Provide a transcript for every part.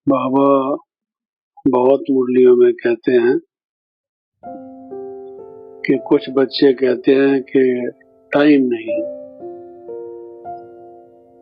बाबा बहुत मुरलियों में कहते हैं कि कुछ बच्चे कहते हैं कि टाइम नहीं,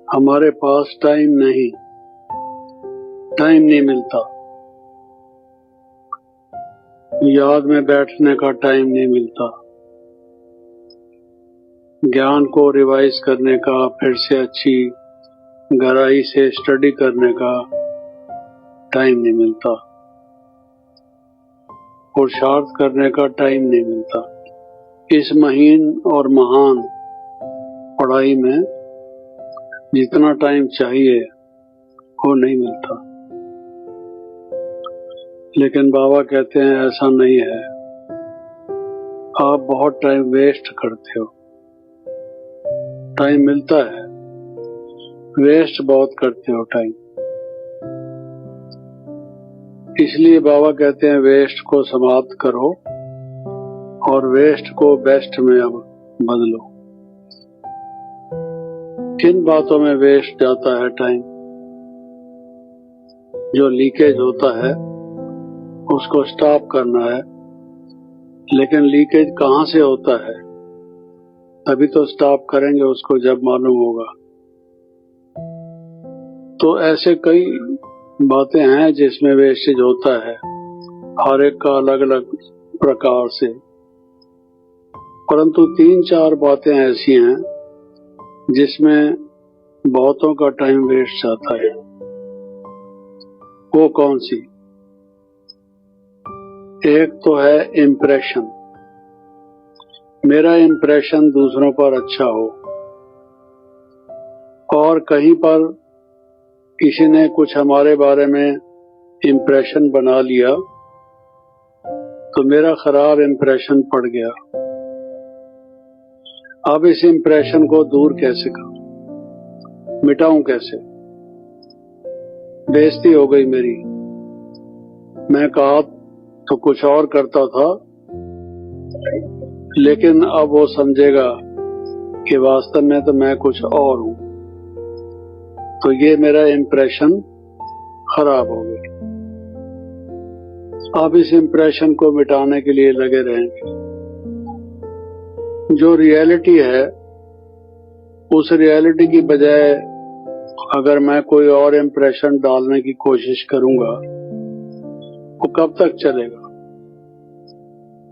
हमारे पास टाइम नहीं मिलता, याद में बैठने का टाइम नहीं मिलता, ज्ञान को रिवाइज करने का, फिर से अच्छी गहराई से स्टडी करने का टाइम नहीं मिलता, पुरुषार्थ करने का टाइम नहीं मिलता। इस महीन और महान पढ़ाई में जितना टाइम चाहिए वो नहीं मिलता। लेकिन बाबा कहते हैं ऐसा नहीं है, आप बहुत टाइम वेस्ट करते हो। टाइम मिलता है, वेस्ट बहुत करते हो टाइम। इसलिए बाबा कहते हैं वेस्ट को समाप्त करो और वेस्ट को बेस्ट में अब बदलो। किन बातों में वेस्ट जाता है टाइम? जो लीकेज होता है उसको स्टॉप करना है, लेकिन लीकेज कहाँ से होता है तभी तो स्टॉप करेंगे उसको जब मालूम होगा। तो ऐसे कई बातें हैं जिसमें वेस्टेज होता है, हर एक का अलग अलग प्रकार से, परंतु 3-4 बातें ऐसी हैं जिसमें बहुतों का टाइम वेस्ट जाता है। वो कौन सी? एक तो है इम्प्रेशन। मेरा इम्प्रेशन दूसरों पर अच्छा हो, और कहीं पर किसी ने कुछ हमारे बारे में इम्प्रेशन बना लिया तो मेरा खराब इम्प्रेशन पड़ गया। अब इस इम्प्रेशन को दूर कैसे करूं, मिटाऊं कैसे? बेइज्जती हो गई मेरी, मैं कहा तो कुछ और करता था, लेकिन अब वो समझेगा कि वास्तव में तो मैं कुछ और हूं, तो ये मेरा इम्प्रेशन खराब हो गया। अब इस इम्प्रेशन को मिटाने के लिए लगे रहेंगे। जो रियलिटी है उस रियलिटी की बजाय अगर मैं कोई और इम्प्रेशन डालने की कोशिश करूंगा वो कब तक चलेगा?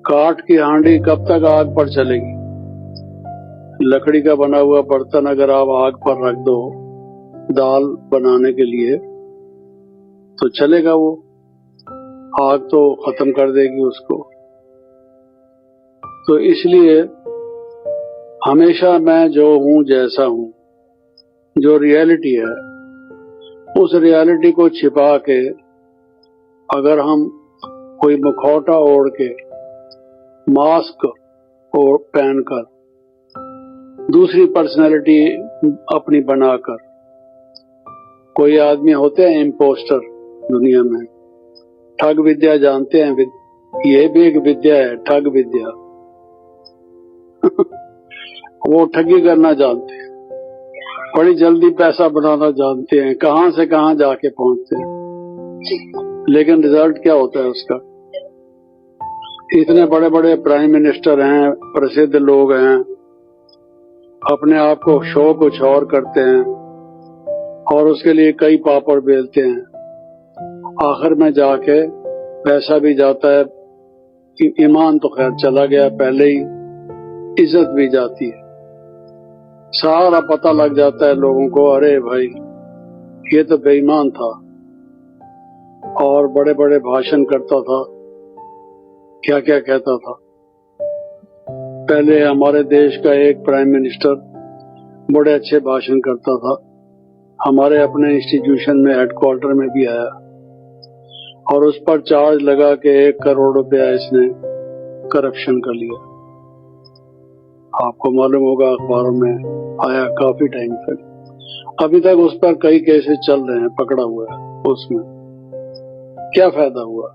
काठ की हांडी कब तक आग पर चलेगी? लकड़ी का बना हुआ बर्तन अगर आप आग पर रख दो दाल बनाने के लिए तो चलेगा, वो आग तो खत्म कर देगी उसको। तो इसलिए हमेशा मैं जो हूं, जैसा हूं, जो रियलिटी है उस रियलिटी को छिपा के अगर हम कोई मुखौटा ओढ़ के, मास्क पहनकर, दूसरी पर्सनैलिटी अपनी बनाकर, कोई आदमी होते हैं इम्पोस्टर दुनिया में, ठग विद्या जानते हैं? ये भी एक विद्या है, ठग विद्या। वो ठगी करना जानते हैं, बड़ी जल्दी पैसा बनाना जानते हैं, कहां से कहां जाके पहुंचते हैं, लेकिन रिजल्ट क्या होता है उसका? इतने बड़े बड़े प्राइम मिनिस्टर हैं, प्रसिद्ध लोग हैं, अपने आप को शो कुछ और करते हैं और उसके लिए कई पापड़ बेलते हैं। आखिर में जाके पैसा भी जाता है, ईमान तो खैर चला गया पहले ही, इज्जत भी जाती है। सारा पता लग जाता है लोगों को, अरे भाई ये तो बेईमान था और बड़े बड़े भाषण करता था, क्या क्या कहता था। पहले हमारे देश का एक प्राइम मिनिस्टर बड़े अच्छे भाषण करता था, हमारे अपने इंस्टीट्यूशन में हेडक्वार्टर में भी आया और उस पर चार्ज लगा के 1 करोड़ रुपया इसने करप्शन कर लिया। आपको मालूम होगा, अखबारों में आया काफी टाइम तक। अभी तक उस पर कई केसेस चल रहे हैं, पकड़ा हुआ है। उसमें क्या फायदा हुआ?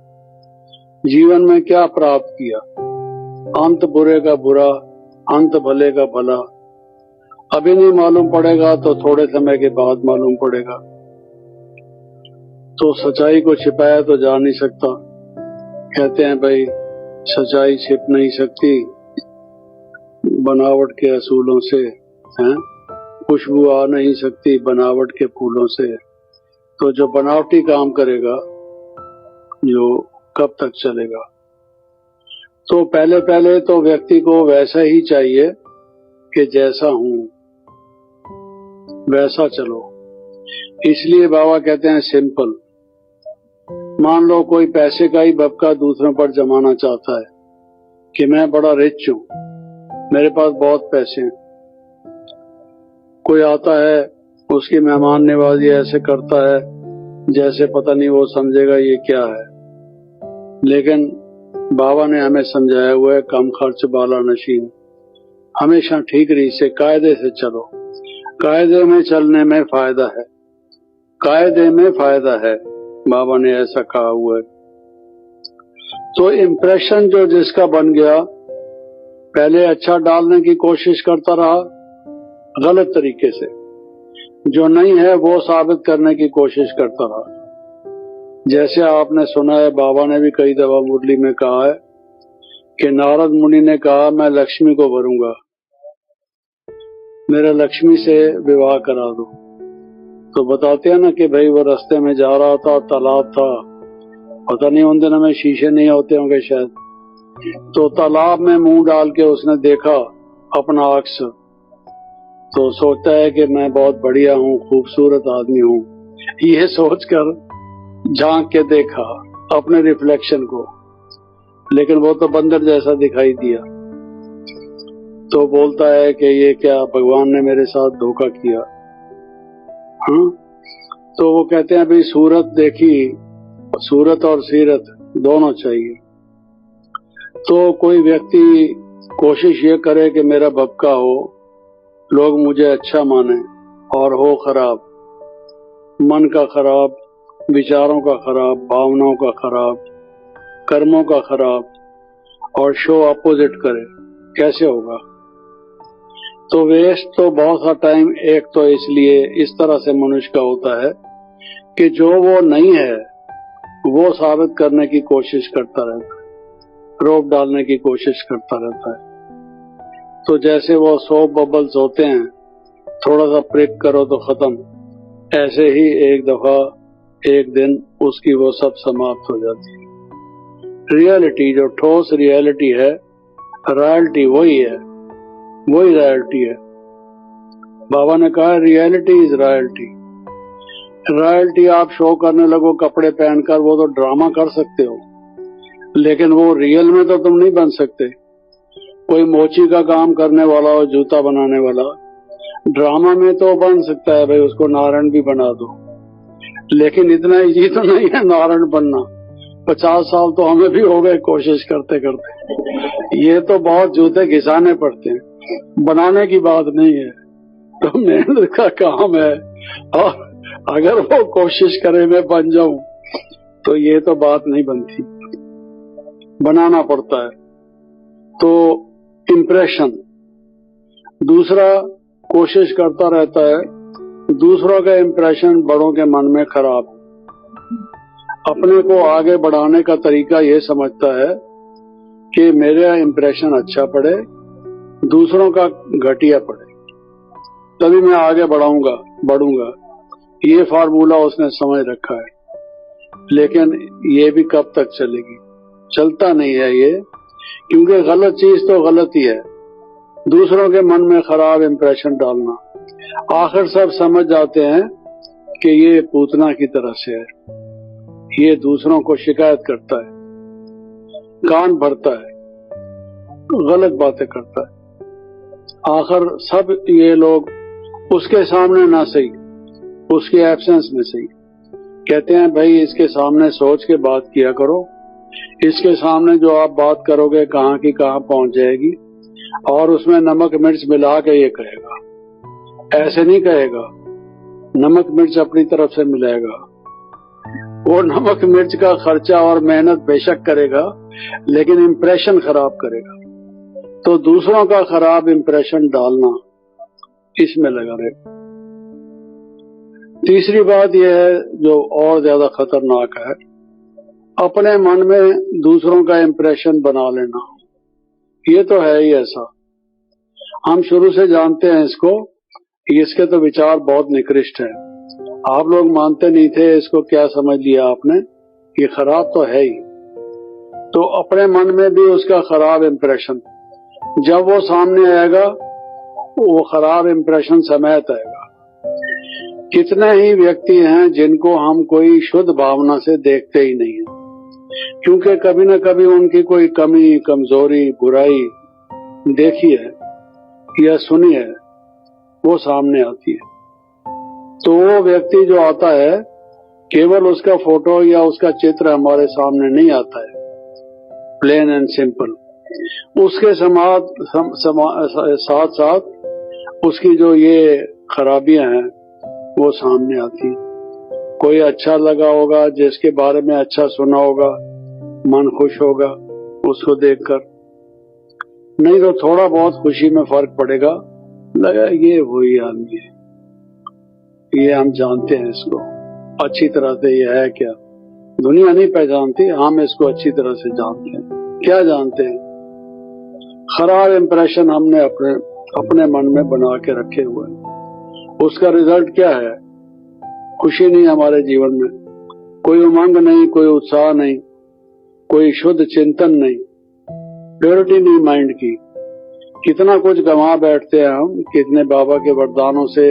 जीवन में क्या प्राप्त किया? अंत बुरे का बुरा, अंत भले का भला। अभी नहीं मालूम पड़ेगा तो थोड़े समय के बाद मालूम पड़ेगा। तो सच्चाई को छिपाया तो जा नहीं सकता। कहते हैं भाई सच्चाई छिप नहीं सकती बनावट के असूलों से, हैं? खुशबू आ नहीं सकती बनावट के फूलों से। तो जो बनावटी काम करेगा जो कब तक चलेगा। तो पहले पहले तो व्यक्ति को वैसा ही चाहिए कि जैसा हूं वैसा चलो। इसलिए बाबा कहते हैं सिंपल। मान लो कोई पैसे का ही बबका दूसरों पर जमाना चाहता है कि मैं बड़ा रिच हूं, मेरे पास बहुत पैसे हैं। कोई आता है उसकी मेहमान नवाजी ऐसे करता है जैसे पता नहीं वो समझेगा ये क्या है। लेकिन बाबा ने हमें समझाया हुआ है कम खर्च बाला नशीन। हमेशा ठीक रीत से कायदे से चलो। कायदे में चलने में फायदा है, कायदे में फायदा है, बाबा ने ऐसा कहा हुआ है। तो इम्प्रेशन जो जिसका बन गया, पहले अच्छा डालने की कोशिश करता रहा गलत तरीके से, जो नहीं है वो साबित करने की कोशिश करता रहा। जैसे आपने सुना है बाबा ने भी कई दफा मुरली में कहा है कि नारद मुनि ने कहा मैं लक्ष्मी को भरूंगा, मेरा लक्ष्मी से विवाह करा दो। तो बताते हैं ना कि भाई वो रास्ते में जा रहा था, तालाब था, पता नहीं उन दिनों में शीशे नहीं होते होंगे शायद, तो तालाब में मुंह डाल के उसने देखा अपना अक्स। तो सोचता है कि मैं बहुत बढ़िया हूँ, खूबसूरत आदमी हूँ। ये सोचकर झांक के देखा अपने रिफ्लेक्शन को, लेकिन वो तो बंदर जैसा दिखाई दिया। तो बोलता है कि ये क्या, भगवान ने मेरे साथ धोखा किया। हाँ, तो वो कहते हैं भाई सूरत देखी, सूरत और सीरत दोनों चाहिए। तो कोई व्यक्ति कोशिश ये करे कि मेरा बबका हो, लोग मुझे अच्छा माने, और हो खराब, मन का खराब, विचारों का खराब, भावनाओं का खराब, कर्मों का खराब, और शो अपोजिट करे, कैसे होगा। तो वेस्ट तो बहुत सा टाइम एक तो इसलिए इस तरह से मनुष्य का होता है कि जो वो नहीं है वो साबित करने की कोशिश करता रहता है, रोप डालने की कोशिश करता रहता है। तो जैसे वो सोप बबल्स होते हैं, थोड़ा सा प्रिक करो तो खत्म, ऐसे ही एक दफा एक दिन उसकी वो सब समाप्त हो जाती है। रियलिटी जो ठोस रियलिटी है, रॉयल्टी वही है, वही रॉयल्टी है। बाबा ने कहा रियलिटी इज रॉयल्टी। रॉयल्टी आप शो करने लगो कपड़े पहनकर, वो तो ड्रामा कर सकते हो, लेकिन वो रियल में तो तुम नहीं बन सकते। कोई मोची का काम करने वाला हो, जूता बनाने वाला, ड्रामा में तो बन सकता है भाई, उसको नारायण भी बना दो, लेकिन इतना इजी तो नहीं है नारायण बनना। 50 साल तो हमें भी हो गए कोशिश करते करते। ये तो बहुत जूते घिसाने पड़ते हैं, बनाने की बात नहीं है। तो मेहनत का काम है, और अगर वो कोशिश करे मैं बन जाऊं तो ये तो बात नहीं बनती, बनाना पड़ता है। तो इम्प्रेशन, दूसरा कोशिश करता रहता है दूसरों का इम्प्रेशन बड़ों के मन में खराब, अपने को आगे बढ़ाने का तरीका ये समझता है कि मेरा इम्प्रेशन अच्छा पड़े, दूसरों का घटिया पड़े, तभी मैं आगे बढ़ूंगा। ये फार्मूला उसने समझ रखा है, लेकिन ये भी कब तक चलेगी, चलता नहीं है ये, क्योंकि गलत चीज तो गलत ही है। दूसरों के मन में खराब इम्प्रेशन डालना, आखिर सब समझ जाते हैं कि ये पूतना की तरह से है, ये दूसरों को शिकायत करता है, कान भरता है, गलत बातें करता है। आखिर सब ये लोग उसके सामने ना सही, उसके एब्सेंस में सही। कहते हैं भाई इसके सामने सोच के बात किया करो, इसके सामने जो आप बात करोगे कहाँ की कहाँ पहुंच जाएगी, और उसमें नमक मिर्च मिला के ये कहेगा, ऐसे नहीं कहेगा। नमक मिर्च अपनी तरफ से मिलाएगा, वो नमक मिर्च का खर्चा और मेहनत बेशक करेगा, लेकिन इम्प्रेशन खराब करेगा। तो दूसरों का खराब इम्प्रेशन डालना, इसमें लगा रहे। तीसरी बात यह है जो और ज्यादा खतरनाक है, अपने मन में दूसरों का इंप्रेशन बना लेना। ये तो है ही ऐसा, हम शुरू से जानते हैं इसको, इसके तो विचार बहुत निकृष्ट है। आप लोग मानते नहीं थे, इसको क्या समझ लिया आपने, ये खराब तो है ही। तो अपने मन में भी उसका खराब इंप्रेशन, जब वो सामने आएगा वो खराब इंप्रेशन समेत आएगा। कितने ही व्यक्ति हैं जिनको हम कोई शुद्ध भावना से देखते ही नहीं है, क्योंकि कभी न कभी उनकी कोई कमी, कमजोरी, बुराई देखी है या सुनी है, वो सामने आती है। तो वो व्यक्ति जो आता है, केवल उसका फोटो या उसका चित्र हमारे सामने नहीं आता है प्लेन एंड सिंपल, उसके साथ साथ उसकी जो ये खराबियां हैं वो सामने आती है। कोई अच्छा लगा होगा, जिसके बारे में अच्छा सुना होगा, मन खुश होगा उसको देखकर, नहीं तो थोड़ा बहुत खुशी में फर्क पड़ेगा, लगा ये वही आदमी है, ये हम जानते हैं इसको अच्छी तरह से, ये है क्या, दुनिया नहीं पहचानती, हम इसको अच्छी तरह से जानते हैं। क्या जानते हैं? खराब इंप्रेशन हमने अपने मन में बना के रखे हुए हैं। उसका रिजल्ट क्या है? खुशी नहीं हमारे जीवन में, कोई उमंग नहीं, कोई उत्साह नहीं, कोई शुद्ध चिंतन नहीं, प्योरिटी नहीं माइंड की। कितना कुछ गंवा बैठते हैं हम, कितने बाबा के वरदानों से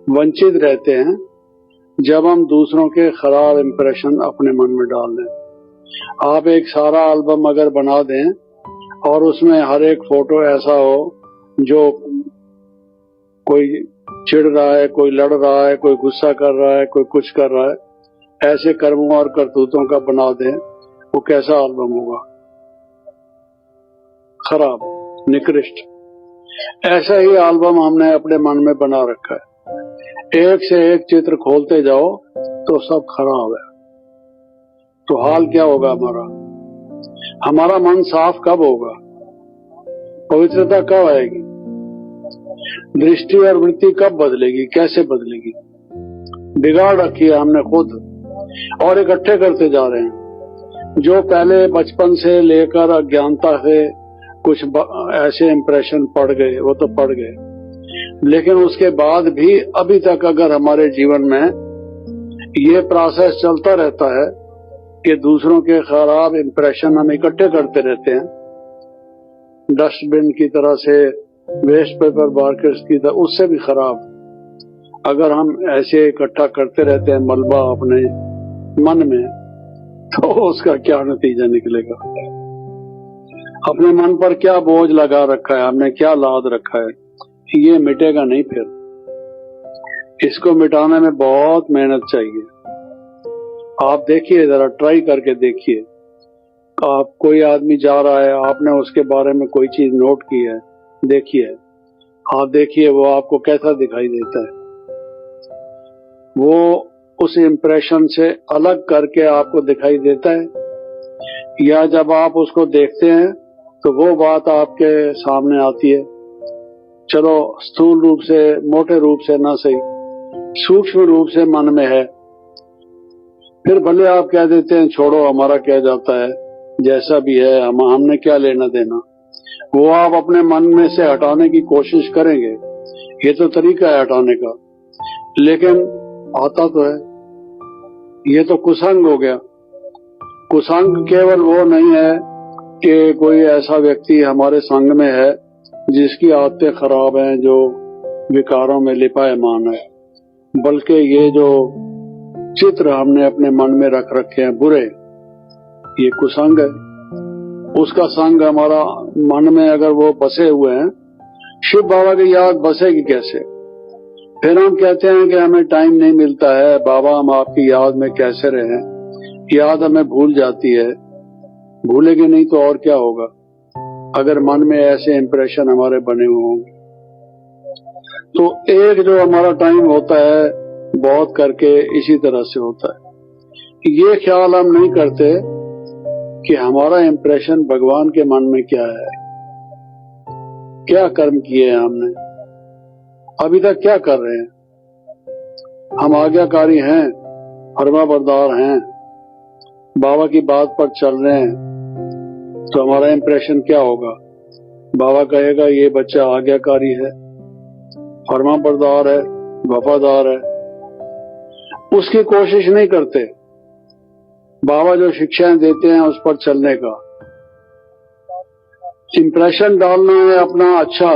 वंचित रहते हैं जब हम दूसरों के खराब इंप्रेशन अपने मन में डाल दें। आप एक सारा एल्बम अगर बना दें और उसमें हर एक फोटो ऐसा हो जो कोई चिढ़ रहा है, कोई लड़ रहा है, कोई गुस्सा कर रहा है, कोई कुछ कर रहा है, ऐसे कर्मों और करतूतों का बना दें, वो कैसा एल्बम होगा? खराब, निकृष्ट। ऐसा ही एल्बम हमने अपने मन में बना रखा है, एक से एक चित्र खोलते जाओ तो सब खराब है। तो हाल क्या होगा हमारा? हमारा मन साफ कब होगा? पवित्रता कब आएगी? दृष्टि और वृत्ति कब बदलेगी? कैसे बदलेगी? बिगाड़ रखी है हमने खुद, और इकट्ठे करते जा रहे हैं। जो पहले बचपन से लेकर अज्ञानता से कुछ ऐसे इंप्रेशन पड़ गए, वो तो पड़ गए, लेकिन उसके बाद भी अभी तक अगर हमारे जीवन में ये प्रोसेस चलता रहता है कि दूसरों के खराब इंप्रेशन हम इकट्ठे करते रहते हैं, डस्टबिन की तरह से, वेस्ट पेपर बास्केट्स की तरह, उससे भी खराब अगर हम ऐसे इकट्ठा करते रहते हैं मलबा अपने मन में, तो उसका क्या नतीजा निकलेगा? अपने मन पर क्या बोझ लगा रखा है हमने, क्या लाद रखा है, ये मिटेगा नहीं। फिर इसको मिटाने में बहुत मेहनत चाहिए। आप देखिए, जरा ट्राई करके देखिए। आप कोई आदमी जा रहा है, आपने उसके बारे में कोई चीज नोट की है, देखिए, आप देखिए वो आपको कैसा दिखाई देता है। वो उस इंप्रेशन से अलग करके आपको दिखाई देता है, या जब आप उसको देखते हैं तो वो बात आपके सामने आती है, चलो स्थूल रूप से, मोटे रूप से ना सही, सूक्ष्म रूप से मन में है, फिर भले आप कह देते हैं छोड़ो, हमारा क्या जाता है, जैसा भी है, हमने क्या लेना देना। वो आप अपने मन में से हटाने की कोशिश करेंगे, ये तो तरीका है हटाने का, लेकिन आता तो है। ये तो कुसंग हो गया। कुसंग केवल वो नहीं है कि कोई ऐसा व्यक्ति हमारे संग में है जिसकी आदतें खराब हैं, जो विकारों में लिपायमान है, बल्कि ये जो चित्र हमने अपने मन में रख रखे हैं बुरे, ये कुसंग है। उसका संग हमारा मन में अगर वो बसे हुए हैं, शिव बाबा की याद बसेगी कैसे? फिर हम कहते हैं कि हमें टाइम नहीं मिलता है, बाबा हम आपकी याद में कैसे रहें, याद हमें भूल जाती है। भूलेगी नहीं तो और क्या होगा, अगर मन में ऐसे इंप्रेशन हमारे बने हुए होंगे। तो एक जो हमारा टाइम होता है, बहुत करके इसी तरह से होता है। ये ख्याल हम नहीं करते कि हमारा इंप्रेशन भगवान के मन में क्या है, क्या कर्म किए हैं हमने, अभी तक क्या कर रहे हैं। हम आज्ञाकारी हैं, फरमाबरदार हैं, बाबा की बात पर चल रहे हैं, तो हमारा इंप्रेशन क्या होगा? बाबा कहेगा ये बच्चा आज्ञाकारी है, फरमाबरदार है, वफादार है। उसकी कोशिश नहीं करते, बाबा जो शिक्षाएं देते हैं उस पर चलने का। इंप्रेशन डालना है अपना अच्छा,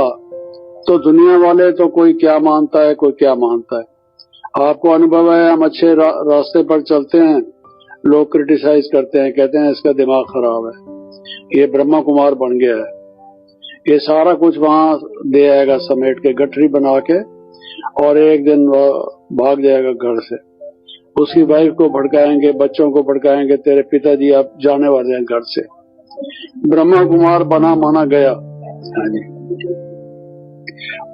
तो दुनिया वाले तो कोई क्या मानता है, कोई क्या मानता है। आपको अनुभव है, हम अच्छे रास्ते पर चलते हैं, लोग क्रिटिसाइज करते हैं, कहते हैं इसका दिमाग खराब है, ये ब्रह्मा कुमार बन गया है, ये सारा कुछ वहां दे आएगा समेट के गठरी बना के, और एक दिन वो भाग जाएगा घर से। उसकी वाइफ को भड़काएंगे, बच्चों को भड़काएंगे, तेरे पिताजी अब जाने वाले हैं घर से। ब्रह्मा कुमार बना माना गया। हाँ जी,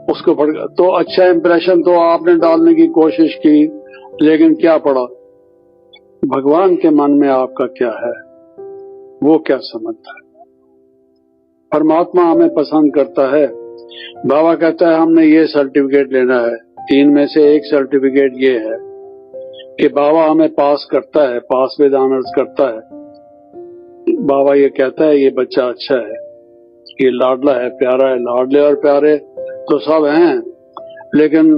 उसको भड़का। तो अच्छा इंप्रेशन तो आपने डालने की कोशिश की, लेकिन क्या पड़ा? भगवान के मन में आपका क्या है, वो क्या समझता है? परमात्मा हमें पसंद करता है। बाबा कहता है हमने ये सर्टिफिकेट लेना है, 3 में से एक सर्टिफिकेट ये है कि बाबा हमें पास करता है, पास विद ऑनर्स करता है। बाबा ये कहता है ये बच्चा अच्छा है, ये लाडला है, प्यारा है। लाडले और प्यारे तो सब हैं, लेकिन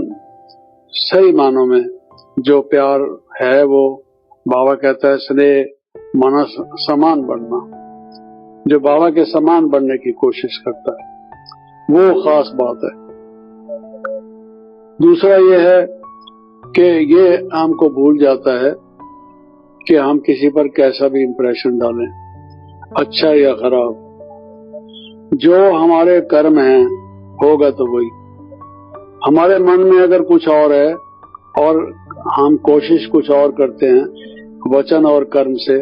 सही मानों में जो प्यार है वो बाबा कहता है स्नेह माना समान बनना। जो बाबा के समान बनने की कोशिश करता है वो खास बात है। दूसरा ये है कि ये हमको भूल जाता है कि हम किसी पर कैसा भी इंप्रेशन डालें, अच्छा या खराब। जो हमारे कर्म हैं होगा तो वही। हमारे मन में अगर कुछ और है और हम कोशिश कुछ और करते हैं वचन और कर्म से,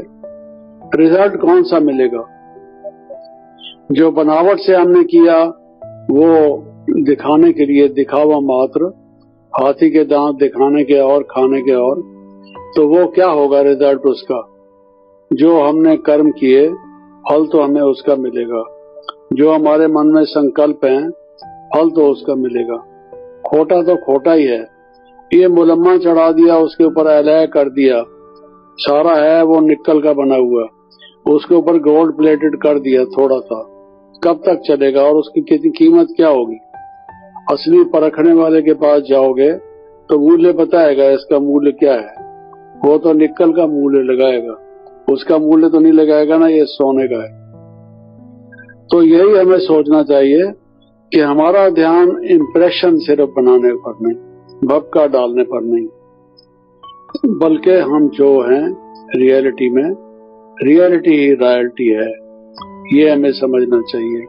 रिजल्ट कौन सा मिलेगा? जो बनावट से हमने किया वो दिखाने के लिए, दिखावा मात्र, हाथी के दांत दिखाने के और खाने के और, तो वो क्या होगा रिजल्ट उसका? जो हमने कर्म किए फल तो हमें उसका मिलेगा। जो हमारे मन में संकल्प हैं फल तो उसका मिलेगा। खोटा तो खोटा ही है। ये मुलम्मा चढ़ा दिया, उसके ऊपर अलय कर दिया, सारा है वो निक्कल का बना हुआ, उसके ऊपर गोल्ड प्लेटेड कर दिया थोड़ा सा, कब तक चलेगा और उसकी कितनी कीमत क्या होगी? असली परखने वाले के पास जाओगे तो मूल्य बताएगा इसका मूल्य क्या है। वो तो निक्कल का मूल्य लगाएगा, उसका मूल्य तो नहीं लगाएगा ना ये सोने का है। तो यही हमें सोचना चाहिए कि हमारा ध्यान इंप्रेशन सिर्फ बनाने पर नहीं, भपका डालने पर नहीं, बल्कि हम जो हैं रियलिटी में, रियलिटी ही रॉयल्टी है, ये हमें समझना चाहिए।